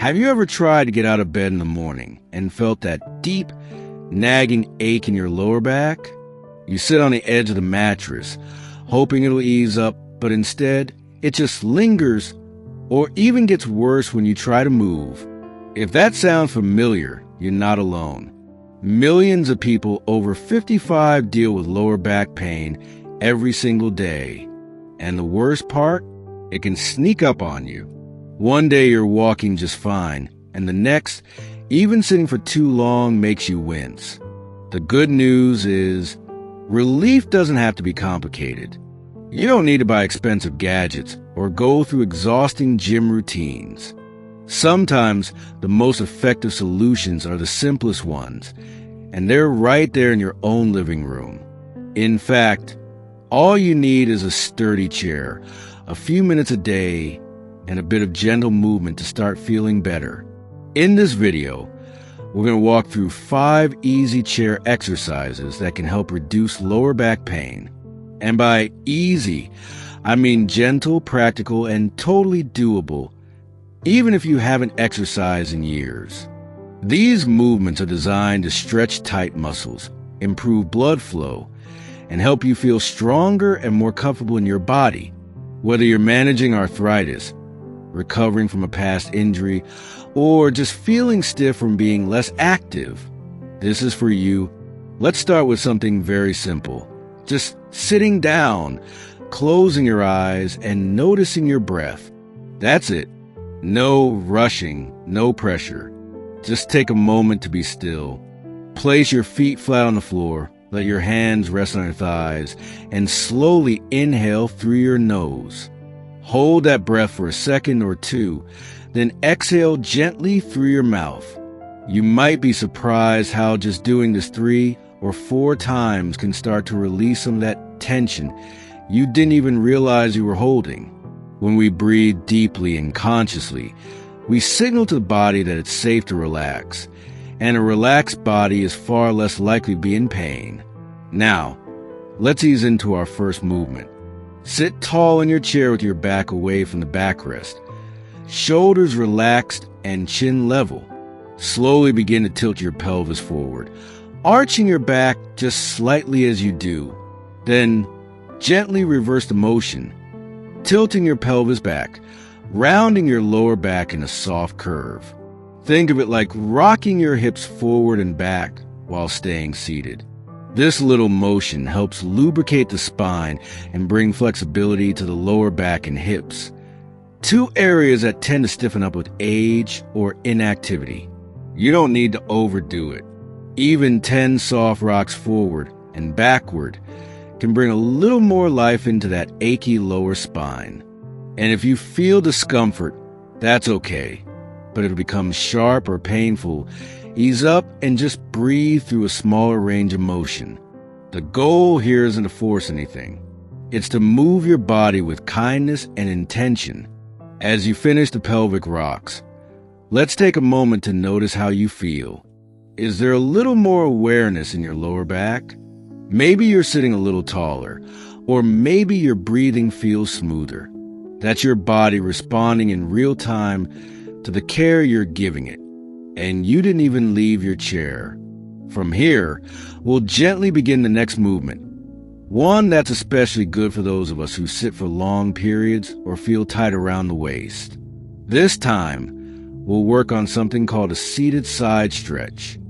Have you ever tried to get out of bed in the morning and felt that deep, nagging ache in your lower back? You sit on the edge of the mattress, hoping it'll ease up, but instead, it just lingers or even gets worse when you try to move. If that sounds familiar, you're not alone. Millions of people over 55 deal with lower back pain every single day. And the worst part? It can sneak up on you. One day you're walking just fine, and the next, even sitting for too long makes you wince. The good news is, relief doesn't have to be complicated. You don't need to buy expensive gadgets or go through exhausting gym routines. Sometimes the most effective solutions are the simplest ones, and they're right there in your own living room. In fact, all you need is a sturdy chair, a few minutes a day, and a bit of gentle movement to start feeling better. In this video, we're going to walk through 5 easy chair exercises that can help reduce lower back pain. And by easy, I mean gentle, practical, and totally doable, even if you haven't exercised in years. These movements are designed to stretch tight muscles, improve blood flow, and help you feel stronger and more comfortable in your body. Whether you're managing arthritis, recovering from a past injury, or just feeling stiff from being less active, this is for you. Let's start with something very simple. Just sitting down, closing your eyes, and noticing your breath. That's it. No rushing, no pressure. Just take a moment to be still. Place your feet flat on the floor, let your hands rest on your thighs, and slowly inhale through your nose. Hold that breath for a second or two, then exhale gently through your mouth. You might be surprised how just doing this 3 or 4 times can start to release some of that tension you didn't even realize you were holding. When we breathe deeply and consciously, we signal to the body that it's safe to relax, and a relaxed body is far less likely to be in pain. Now, let's ease into our first movement. Sit tall in your chair with your back away from the backrest. Shoulders relaxed and chin level. Slowly begin to tilt your pelvis forward, arching your back just slightly as you do. Then, gently reverse the motion, tilting your pelvis back, rounding your lower back in a soft curve. Think of it like rocking your hips forward and back while staying seated. This little motion helps lubricate the spine and bring flexibility to the lower back and hips, 2 areas that tend to stiffen up with age or inactivity. You don't need to overdo it. Even 10 soft rocks forward and backward can bring a little more life into that achy lower spine. And if you feel discomfort, that's okay. But if it becomes sharp or painful, ease up and just breathe through a smaller range of motion. The goal here isn't to force anything. It's to move your body with kindness and intention. As you finish the pelvic rocks, let's take a moment to notice how you feel. Is there a little more awareness in your lower back? Maybe you're sitting a little taller, or maybe your breathing feels smoother. That's your body responding in real time to the care you're giving it. And you didn't even leave your chair. From here, we'll gently begin the next movement. One that's especially good for those of us who sit for long periods or feel tight around the waist. This time, we'll work on something called a seated side stretch.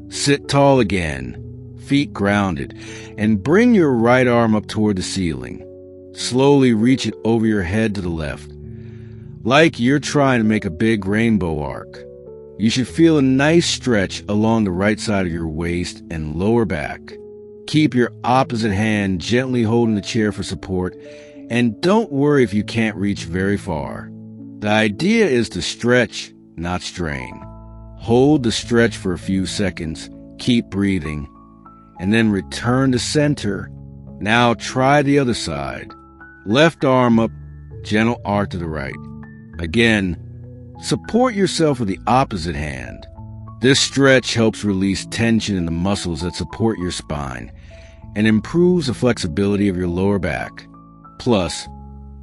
Sit tall again, feet grounded, and bring your right arm up toward the ceiling. Slowly reach it over your head to the left, like you're trying to make a big rainbow arc. You should feel a nice stretch along the right side of your waist and lower back. Keep your opposite hand gently holding the chair for support, and don't worry if you can't reach very far. The idea is to stretch, not strain. Hold the stretch for a few seconds, keep breathing, and then return to center. Now try the other side. Left arm up, gentle arc to the right. Again, support yourself with the opposite hand. This stretch helps release tension in the muscles that support your spine and improves the flexibility of your lower back. Plus,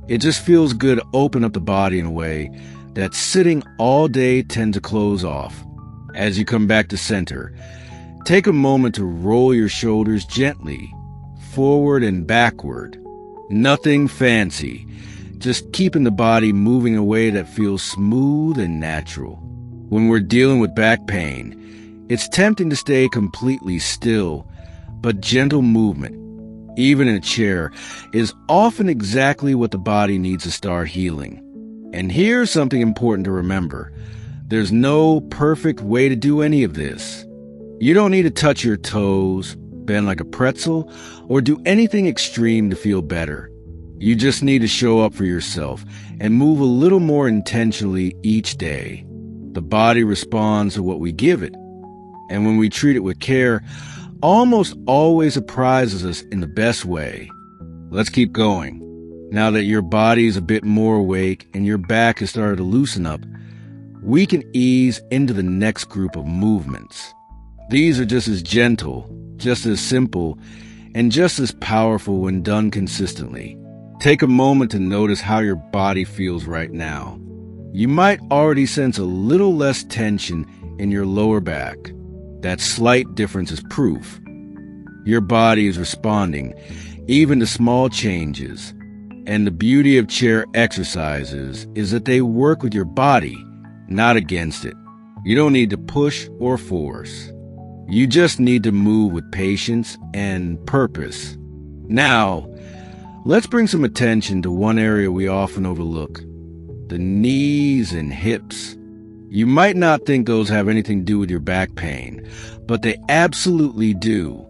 it just feels good to open up the body in a way that sitting all day tend to close off. As you come back to center, take a moment to roll your shoulders gently, forward and backward. Nothing fancy, just keeping the body moving in a way that feels smooth and natural. When we're dealing with back pain, it's tempting to stay completely still, but gentle movement, even in a chair, is often exactly what the body needs to start healing. And here's something important to remember. There's no perfect way to do any of this. You don't need to touch your toes, bend like a pretzel, or do anything extreme to feel better. You just need to show up for yourself and move a little more intentionally each day. The body responds to what we give it, and when we treat it with care, almost always surprises us in the best way. Let's keep going. Now that your body is a bit more awake and your back has started to loosen up, we can ease into the next group of movements. These are just as gentle, just as simple, and just as powerful when done consistently. Take a moment to notice how your body feels right now. You might already sense a little less tension in your lower back. That slight difference is proof. Your body is responding, even to small changes. And the beauty of chair exercises is that they work with your body, not against it. You don't need to push or force. You just need to move with patience and purpose. Now, let's bring some attention to one area we often overlook: the knees and hips. You might not think those have anything to do with your back pain, but they absolutely do.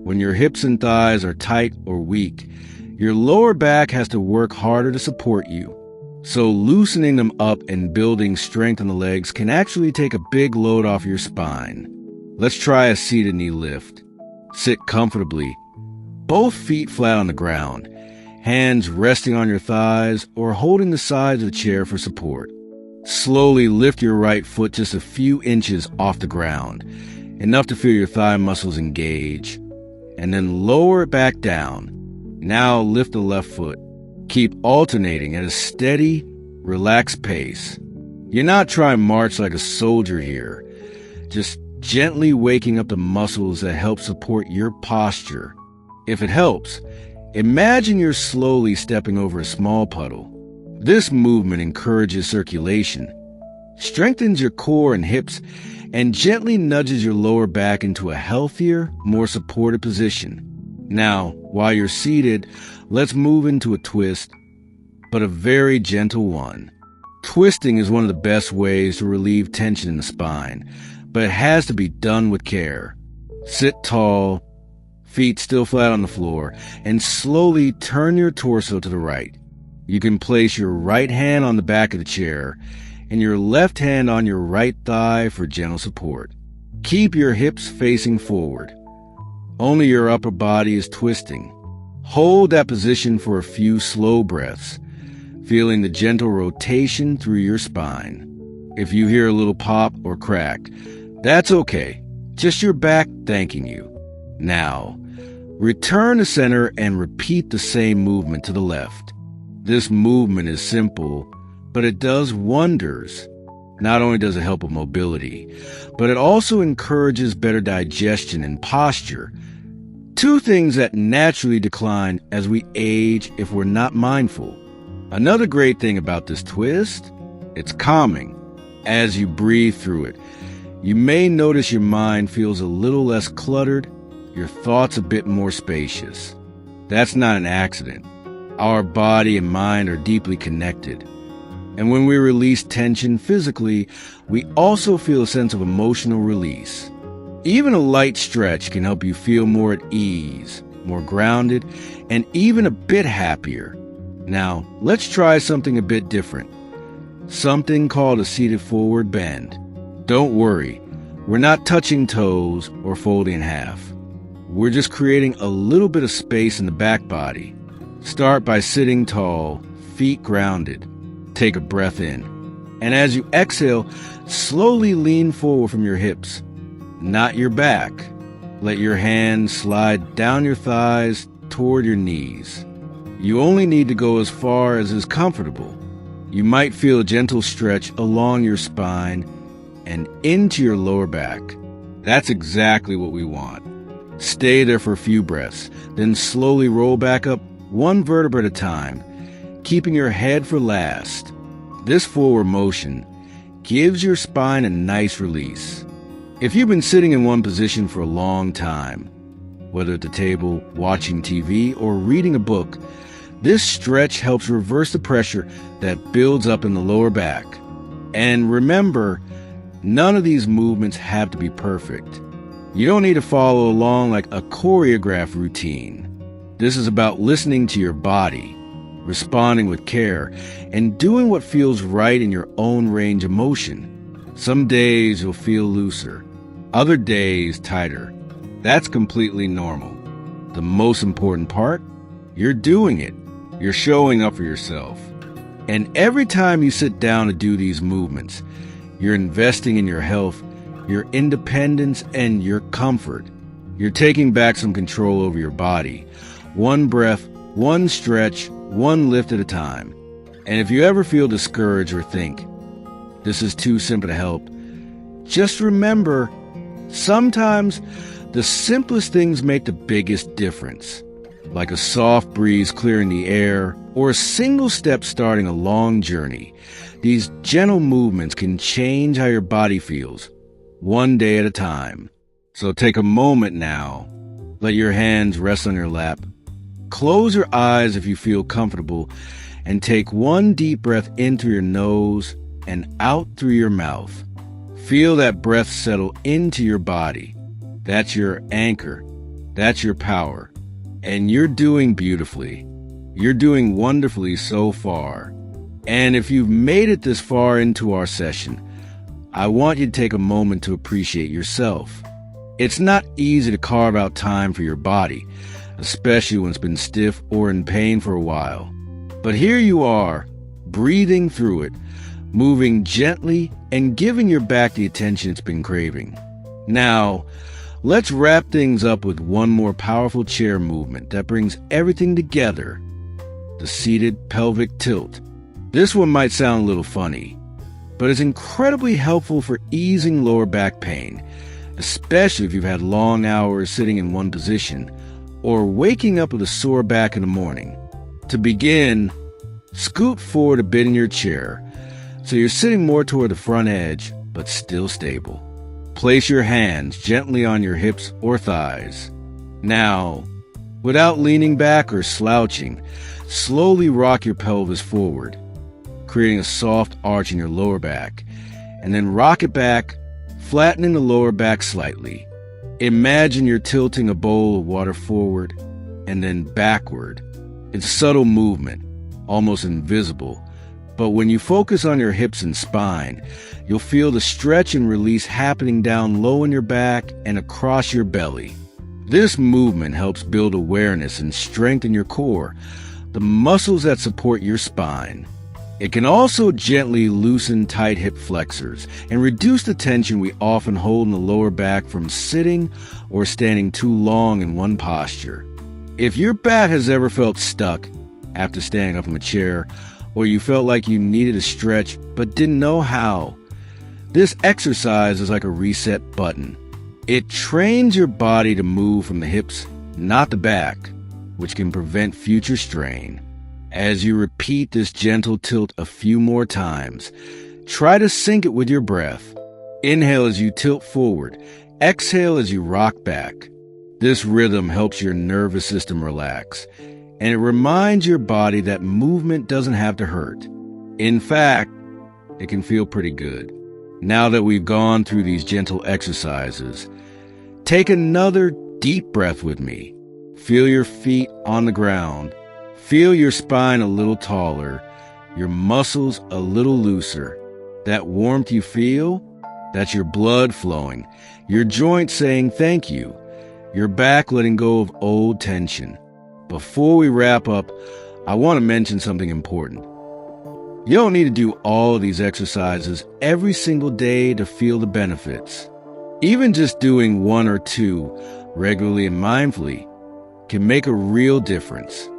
When your hips and thighs are tight or weak, your lower back has to work harder to support you. So loosening them up and building strength in the legs can actually take a big load off your spine. Let's try a seated knee lift. Sit comfortably, both feet flat on the ground, hands resting on your thighs or holding the sides of the chair for support. Slowly lift your right foot just a few inches off the ground, enough to feel your thigh muscles engage, and then lower it back down. Now lift the left foot. Keep alternating at a steady, relaxed pace. You're not trying to march like a soldier here, just gently waking up the muscles that help support your posture. If it helps, imagine you're slowly stepping over a small puddle. This movement encourages circulation, strengthens your core and hips, and gently nudges your lower back into a healthier, more supported position. Now, while you're seated, let's move into a twist, but a very gentle one. Twisting is one of the best ways to relieve tension in the spine, but it has to be done with care. Sit tall, feet still flat on the floor, and slowly turn your torso to the right. You can place your right hand on the back of the chair and your left hand on your right thigh for gentle support. Keep your hips facing forward. Only your upper body is twisting. Hold that position for a few slow breaths, feeling the gentle rotation through your spine. If you hear a little pop or crack, that's okay. Just your back thanking you. Now, return to center and repeat the same movement to the left. This movement is simple, but it does wonders. Not only does it help with mobility, but it also encourages better digestion and posture. Two things that naturally decline as we age if we're not mindful. Another great thing about this twist, it's calming. As you breathe through it, you may notice your mind feels a little less cluttered, your thoughts a bit more spacious. That's not an accident. Our body and mind are deeply connected. And when we release tension physically, we also feel a sense of emotional release. Even a light stretch can help you feel more at ease, more grounded, and even a bit happier. Now, let's try something a bit different. Something called a seated forward bend. Don't worry, we're not touching toes or folding in half. We're just creating a little bit of space in the back body. Start by sitting tall, feet grounded. Take a breath in. And as you exhale, slowly lean forward from your hips, not your back. Let your hands slide down your thighs toward your knees. You only need to go as far as is comfortable. You might feel a gentle stretch along your spine and into your lower back. That's exactly what we want. Stay there for a few breaths, then slowly roll back up one vertebra at a time, keeping your head for last. This forward motion gives your spine a nice release. If you've been sitting in one position for a long time, whether at the table, watching TV, or reading a book, this stretch helps reverse the pressure that builds up in the lower back. And remember, none of these movements have to be perfect. You don't need to follow along like a choreographed routine. This is about listening to your body, responding with care, and doing what feels right in your own range of motion. Some days you'll feel looser, other days tighter. That's completely normal. The most important part, you're doing it. You're showing up for yourself. And every time you sit down to do these movements, you're investing in your health, your independence, and your comfort. You're taking back some control over your body. One breath, one stretch, one lift at a time. And if you ever feel discouraged or think, this is too simple to help, just remember, sometimes the simplest things make the biggest difference. Like a soft breeze clearing the air, or a single step starting a long journey. These gentle movements can change how your body feels, one day at a time. So take a moment now. Let your hands rest on your lap. Close your eyes if you feel comfortable, and take one deep breath in through your nose and out through your mouth. Feel that breath settle into your body. That's your anchor. That's your power. And you're doing beautifully. You're doing wonderfully so far. And if you've made it this far into our session, I want you to take a moment to appreciate yourself. It's not easy to carve out time for your body, especially when it's been stiff or in pain for a while. But here you are, breathing through it, moving gently and giving your back the attention it's been craving. Now, let's wrap things up with one more powerful chair movement that brings everything together. The seated pelvic tilt. This one might sound a little funny, but it's incredibly helpful for easing lower back pain, especially if you've had long hours sitting in one position or waking up with a sore back in the morning. To begin, scoot forward a bit in your chair so you're sitting more toward the front edge, but still stable. Place your hands gently on your hips or thighs. Now, without leaning back or slouching, slowly rock your pelvis forward, creating a soft arch in your lower back, and then rock it back, flattening the lower back slightly. Imagine you're tilting a bowl of water forward and then backward. It's a subtle movement, almost invisible, but when you focus on your hips and spine, you'll feel the stretch and release happening down low in your back and across your belly. This movement helps build awareness and strengthen your core, the muscles that support your spine. It can also gently loosen tight hip flexors and reduce the tension we often hold in the lower back from sitting or standing too long in one posture. If your back has ever felt stuck after standing up from a chair, or you felt like you needed a stretch but didn't know how, this exercise is like a reset button. It trains your body to move from the hips, not the back, which can prevent future strain. As you repeat this gentle tilt a few more times, try to sync it with your breath. Inhale as you tilt forward. Exhale as you rock back. This rhythm helps your nervous system relax, and it reminds your body that movement doesn't have to hurt. In fact, it can feel pretty good. Now that we've gone through these gentle exercises, take another deep breath with me. Feel your feet on the ground. Feel your spine a little taller, your muscles a little looser. That warmth you feel, that's your blood flowing, your joints saying thank you, your back letting go of old tension. Before we wrap up, I want to mention something important. You don't need to do all of these exercises every single day to feel the benefits. Even just doing one or two regularly and mindfully can make a real difference.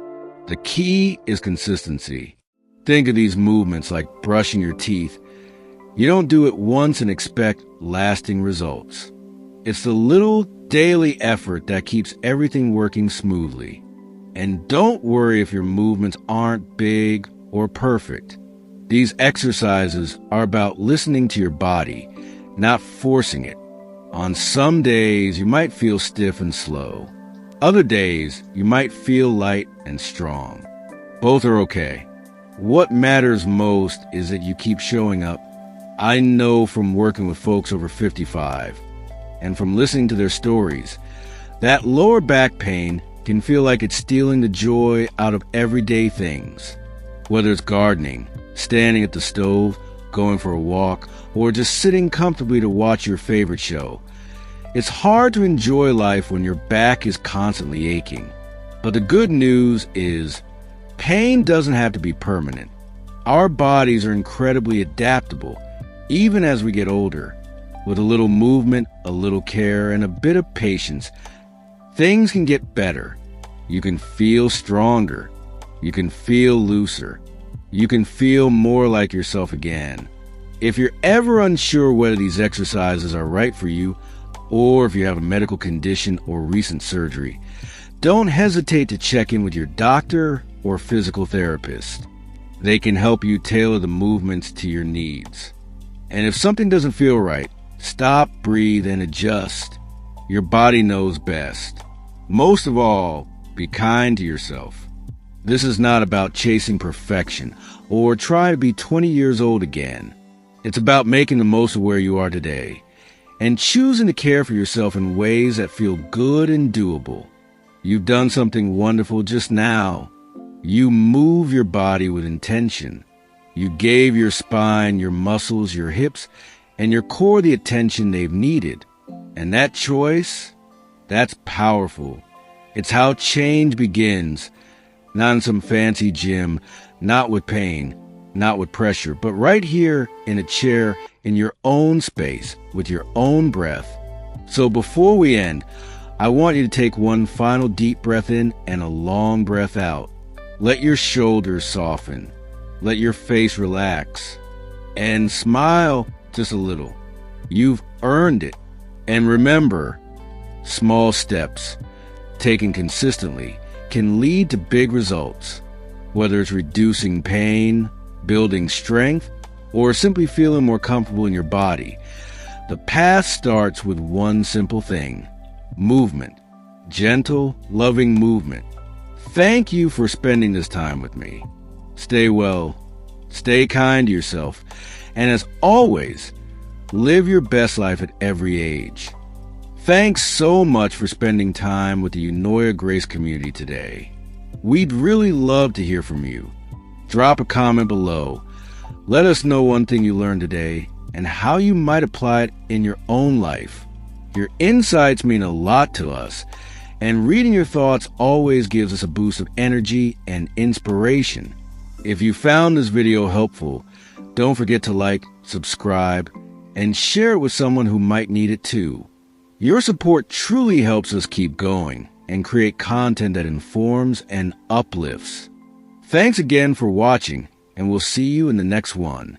The key is consistency. Think of these movements like brushing your teeth. You don't do it once and expect lasting results. It's the little daily effort that keeps everything working smoothly. And don't worry if your movements aren't big or perfect. These exercises are about listening to your body, not forcing it. On some days, you might feel stiff and slow. Other days, you might feel light and strong. Both are okay. What matters most is that you keep showing up. I know from working with folks over 55 and from listening to their stories, that lower back pain can feel like it's stealing the joy out of everyday things. Whether it's gardening, standing at the stove, going for a walk, or just sitting comfortably to watch your favorite show. It's hard to enjoy life when your back is constantly aching. But the good news is, pain doesn't have to be permanent. Our bodies are incredibly adaptable, even as we get older. With a little movement, a little care, and a bit of patience, things can get better. You can feel stronger. You can feel looser. You can feel more like yourself again. If you're ever unsure whether these exercises are right for you, or if you have a medical condition or recent surgery, don't hesitate to check in with your doctor or physical therapist. They can help you tailor the movements to your needs. And if something doesn't feel right, stop, breathe, and adjust. Your body knows best. Most of all, be kind to yourself. This is not about chasing perfection or trying to be 20 years old again. It's about making the most of where you are today and choosing to care for yourself in ways that feel good and doable. You've done something wonderful just now. You move your body with intention. You gave your spine, your muscles, your hips, and your core the attention they've needed. And that choice, that's powerful. It's how change begins. Not in some fancy gym, not with pain, not with pressure, but right here in a chair in your own space with your own breath. So before we end, I want you to take one final deep breath in and a long breath out. Let your shoulders soften. Let your face relax. And smile just a little. You've earned it. And remember, small steps, taken consistently, can lead to big results, whether it's reducing pain, building strength, or simply feeling more comfortable in your body. The path starts with one simple thing: movement. Gentle, loving movement. Thank you for spending this time with me. Stay well, stay kind to yourself, and as always, live your best life at every age. Thanks so much for spending time with the Eunoia Grace community today. We'd really love to hear from you. Drop a comment below. Let us know one thing you learned today and how you might apply it in your own life. Your insights mean a lot to us, and reading your thoughts always gives us a boost of energy and inspiration. If you found this video helpful, don't forget to like, subscribe, and share it with someone who might need it too. Your support truly helps us keep going and create content that informs and uplifts. Thanks again for watching, and we'll see you in the next one.